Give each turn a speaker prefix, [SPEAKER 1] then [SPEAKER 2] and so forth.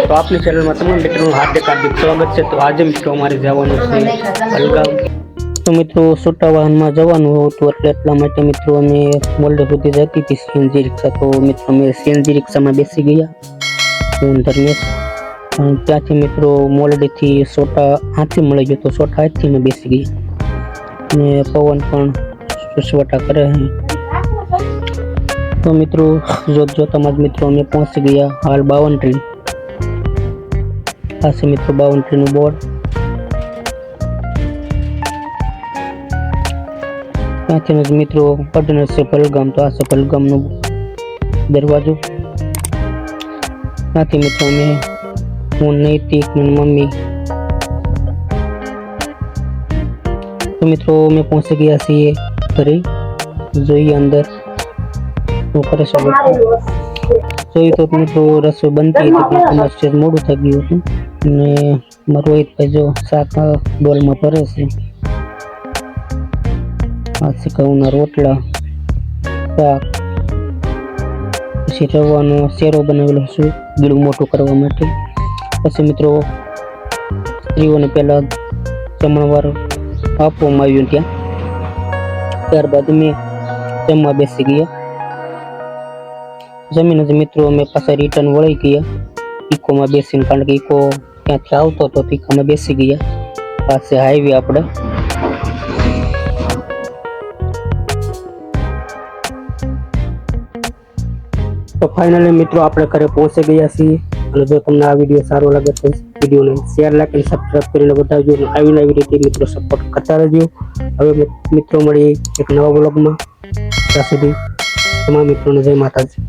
[SPEAKER 1] तो अपनी चैनल में तमाम मित्रों हार्दिक हार्दिक स्वागत है। तो आज मित्रों हमारे जवानों से हलगाम तो मित्रों छोटा वाहन में जवान हो तो એટલા માટે મિત્રો અમે મોલડે સુધી જતી હતી સીએનજી રિક્ષા। તો મિત્રો અમે સીએનજી રિક્ષામાં બેસી ગયા હું ધર્મેશ ત્યાંથી મિત્રો મોલડેથી સોટા હાથથી મળી ગયો તો સોટા હાથથી મેં બેસી ગઈ અને પવન પણ સુસવટા કરે છે। तो मित्रों जोता मत मित्रों में पहुंच गया हाल 52 ट्रेन आ से मित्रों 52 ट्रेन बोर्ड मित्रों पटना से पहलगाम तो आ से पहलगाम नो दरवाजो मित्रों में हूँ नैतिक मम्मी तो मित्रों में पहुंच गया सी घरे जो अंदर करे જોઈ તો મિત્રો રસોઈ બનતી હતી પણ સ્ટેજ મોડું થઈ ગયું હતું અને રોહિત ભાઈ જો શાક બોલમાં ભરે છે આ છે ઘઉંના રોટલા શાક પછી રવાનો શેરો બનાવેલો છે ગળું મોટું કરવા માટે। પછી મિત્રો સ્ત્રીઓને પહેલા જમણવાર આપવામાં આવ્યું ત્યાં ત્યારબાદ મેં જમવા બેસી ગયા। जमीन मित्रों में पास रिटर्न वही गया इको में बेसी कारण के इको क्या आवतो तो इको में बेसी गया पास हाईवे आपड़े तो फाइनली मित्रों आपणे घरे पहुंची गया छीए। जो तमने आ विडियो सारो लगे तो विडियो ने शेयर लाइक एंड सब्सक्राइब करीने बतावजो અને આવી નવી રીતે મિત્રો સપોર્ટ કરતા રહેજો। હવે મિત્રો મળી એક નવા વ્લોગ માં ત્યાં સુધી તમામ મિત્રોને જય માતાજી।